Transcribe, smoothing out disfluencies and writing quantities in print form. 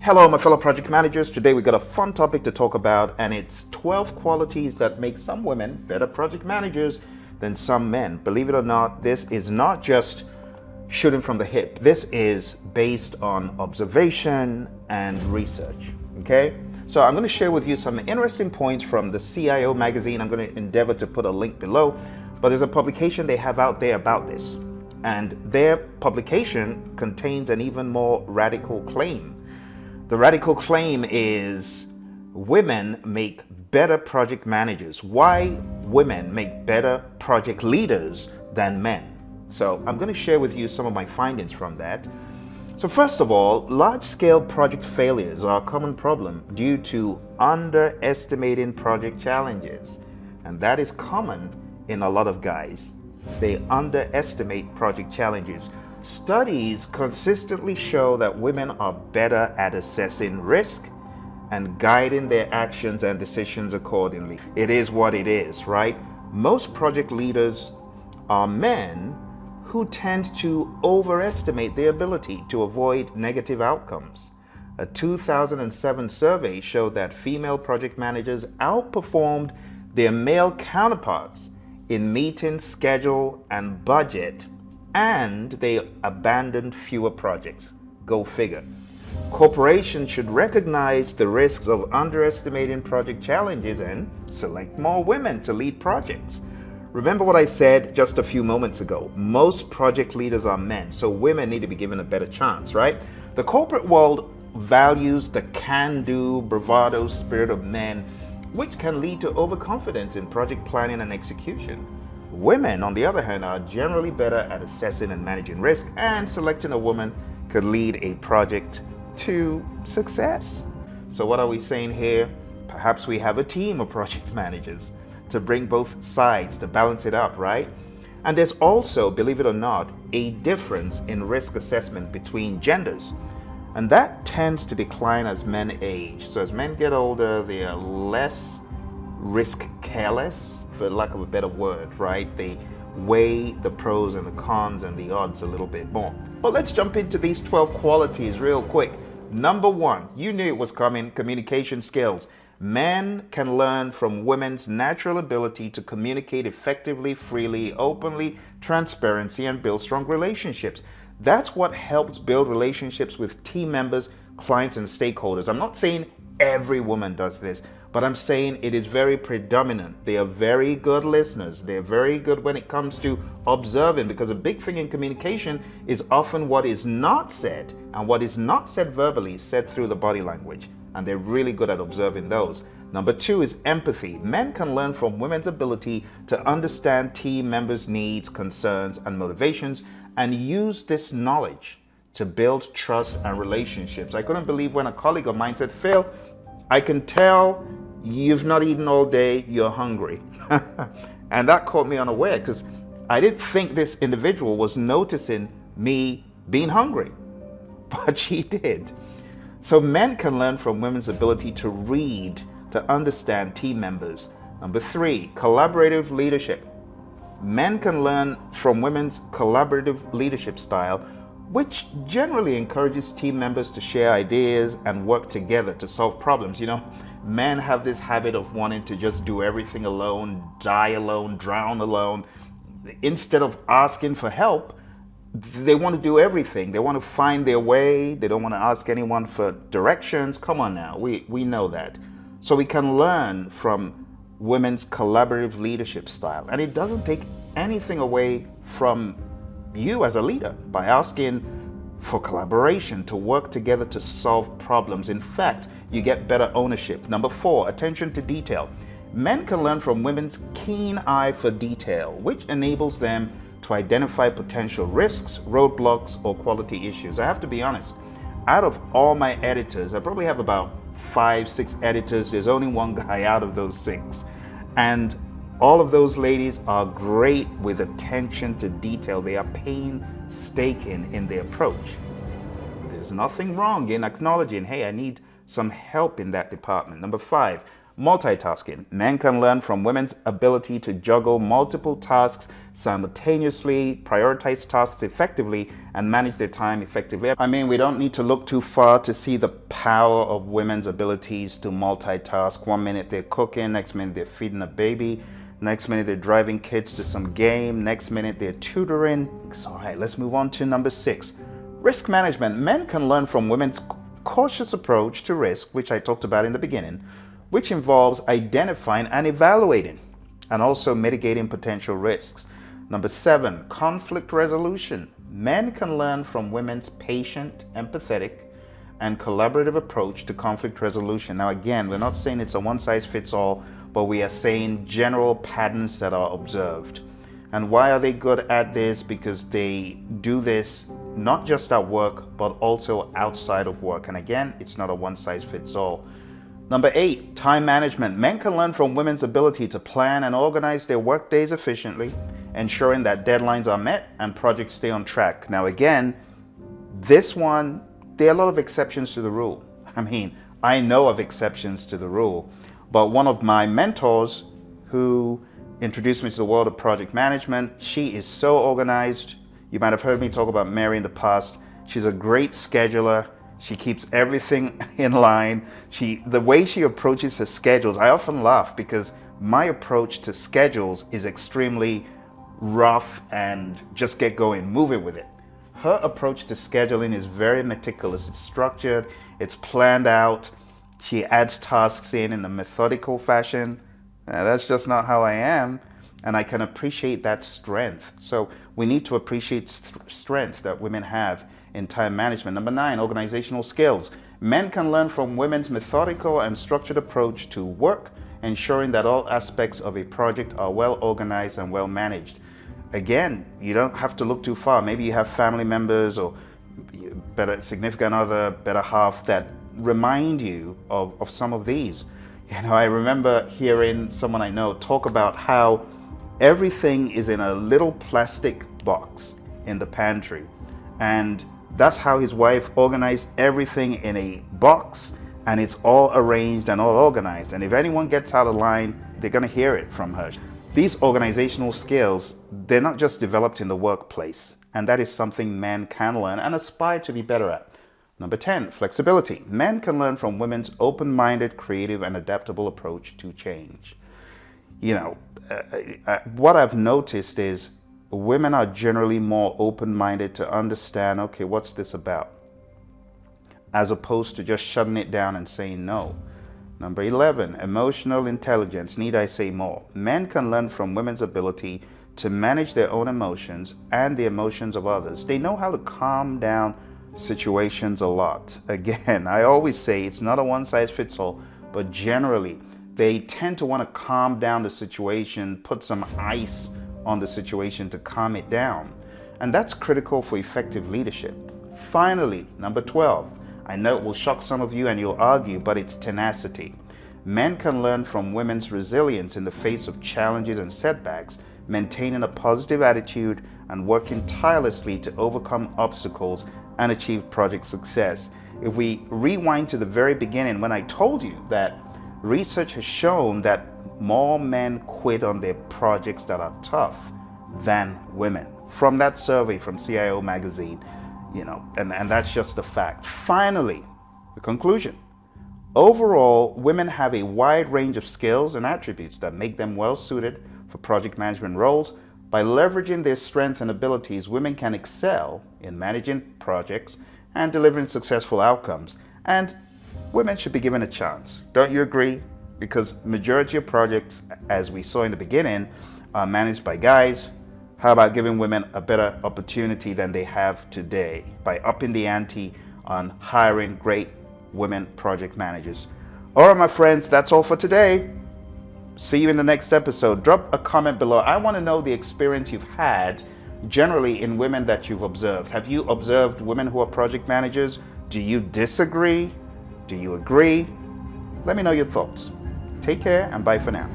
Hello, my fellow project managers. Today we got a fun topic to talk about, and it's 12 qualities that make some women better project managers than some men. Believe it or not, this is not just shooting from the hip. This is based on observation and research. Okay? So I'm going to share with you some interesting points from the CIO Magazine. I'm going to endeavor to put a link below, but there's a publication they have out there about this. And their publication contains an even more radical claim. The radical claim is women make better project managers. Why women make better project leaders than men? So I'm going to share with you some of my findings from that. So first of all, large-scale project failures are a common problem due to underestimating project challenges. And that is common in a lot of guys. They underestimate project challenges. Studies consistently show that women are better at assessing risk and guiding their actions and decisions accordingly. It is what it is, right? Most project leaders are men who tend to overestimate their ability to avoid negative outcomes. A 2007 survey showed that female project managers outperformed their male counterparts in meeting schedule and budget, and they abandoned fewer projects. Go figure. Corporations should recognize the risks of underestimating project challenges and select more women to lead projects. Remember what I said just a few moments ago. Most project leaders are men, so women need to be given a better chance, right? The corporate world values the can-do, bravado spirit of men, which can lead to overconfidence in project planning and execution. Women, on the other hand, are generally better at assessing and managing risk, and selecting a woman could lead a project to success. So what are we saying here? Perhaps we have a team of project managers to bring both sides, to balance it up, right? And there's also, believe it or not, a difference in risk assessment between genders. And that tends to decline as men age. So as men get older, they are less risk careless, for lack of a better word, right? They weigh the pros and the cons and the odds a little bit more. But let's jump into these 12 qualities real quick. Number one, you knew it was coming, communication skills. Men can learn from women's natural ability to communicate effectively, freely, openly, transparency, and build strong relationships. That's what helps build relationships with team members, clients, and stakeholders. I'm not saying every woman does this, but I'm saying it is very predominant. They are very good listeners. They're very good when it comes to observing, because a big thing in communication is often what is not said, and what is not said verbally is said through the body language, and they're really good at observing those. Number two is empathy. Men can learn from women's ability to understand team members' needs, concerns, and motivations, and use this knowledge to build trust and relationships. I couldn't believe when a colleague of mine said, "Phil, I can tell you've not eaten all day, you're hungry." And that caught me unaware, because I didn't think this individual was noticing me being hungry, but she did. So men can learn from women's ability to read, to understand team members. Number three, collaborative leadership. Men can learn from women's collaborative leadership style, which generally encourages team members to share ideas and work together to solve problems. You know, men have this habit of wanting to just do everything alone, die alone, drown alone. Instead of asking for help, they want to do everything. They want to find their way. They don't want to ask anyone for directions. Come on now, we know that. So we can learn from women's collaborative leadership style. And it doesn't take anything away from you as a leader by asking for collaboration, to work together to solve problems. In fact, you get better ownership. Number four, attention to detail. Men can learn from women's keen eye for detail, which enables them to identify potential risks, roadblocks, or quality issues. I have to be honest, out of all my editors, I probably have about 5-6 editors. There's only one guy out of those 6. And all of those ladies are great with attention to detail. They are painstaking in their approach. There's nothing wrong in acknowledging, hey, I need some help in that department. Number 5, Multitasking. Men can learn from women's ability to juggle multiple tasks simultaneously, prioritize tasks effectively, and manage their time effectively. I mean, we don't need to look too far to see the power of women's abilities to multitask. 1 minute they're cooking, next minute they're feeding a baby, next minute they're driving kids to some game, next minute they're tutoring. So, all right, let's move on to number 6. Risk management. Men can learn from women's cautious approach to risk, which I talked about in the beginning, which involves identifying and evaluating and also mitigating potential risks. Number 7, conflict resolution. Men can learn from women's patient, empathetic, and collaborative approach to conflict resolution. Now again, we're not saying it's a one-size-fits-all, but we are saying general patterns that are observed. And why are they good at this? Because they do this not just at work, but also outside of work. And again, it's not a one-size-fits-all. Number 8, time management. Men can learn from women's ability to plan and organize their work days efficiently, ensuring that deadlines are met and projects stay on track. Now again, this one, there are a lot of exceptions to the rule. I mean, I know of exceptions to the rule, but one of my mentors who introduced me to the world of project management, she is so organized. You might have heard me talk about Mary in the past. She's a great scheduler. She keeps everything in line. The way she approaches her schedules, I often laugh because my approach to schedules is extremely rough and just get going, move it with it. Her approach to scheduling is very meticulous. It's structured, it's planned out. She adds tasks in a methodical fashion. That's just not how I am, and I can appreciate that strength. So we need to appreciate strengths that women have in time management. Number 9, organizational skills. Men can learn from women's methodical and structured approach to work, ensuring that all aspects of a project are well organized and well managed. Again, you don't have to look too far. Maybe you have family members or better significant other, better half that remind you of some of these. You know, I remember hearing someone I know talk about how everything is in a little plastic box in the pantry, and that's how his wife organized everything in a box, and it's all arranged and all organized. And if anyone gets out of line, they're going to hear it from her. These organizational skills, they're not just developed in the workplace, and that is something men can learn and aspire to be better at. Number 10, flexibility. Men can learn from women's open-minded, creative, and adaptable approach to change. You know, what I've noticed is women are generally more open-minded to understand, okay, what's this about? As opposed to just shutting it down and saying no. Number 11, emotional intelligence. Need I say more? Men can learn from women's ability to manage their own emotions and the emotions of others. They know how to calm down situations a lot. Again, I always say it's not a one-size-fits-all, but generally they tend to want to calm down the situation, put some ice on the situation to calm it down. And that's critical for effective leadership. Finally, number 12. I know it will shock some of you and you'll argue, but it's tenacity. Men can learn from women's resilience in the face of challenges and setbacks, maintaining a positive attitude and working tirelessly to overcome obstacles and achieve project success. If we rewind to the very beginning when I told you that research has shown that more men quit on their projects that are tough than women. From that survey from CIO Magazine, you know, and that's just the fact. Finally, the conclusion. Overall, women have a wide range of skills and attributes that make them well suited for project management roles. By leveraging their strengths and abilities, women can excel in managing projects and delivering successful outcomes. And women should be given a chance. Don't you agree? Because majority of projects, as we saw in the beginning, are managed by guys. How about giving women a better opportunity than they have today by upping the ante on hiring great women project managers? All right, my friends, that's all for today. See you in the next episode. Drop a comment below. I want to know the experience you've had generally in women that you've observed. Have you observed women who are project managers? Do you disagree? Do you agree? Let me know your thoughts. Take care and bye for now.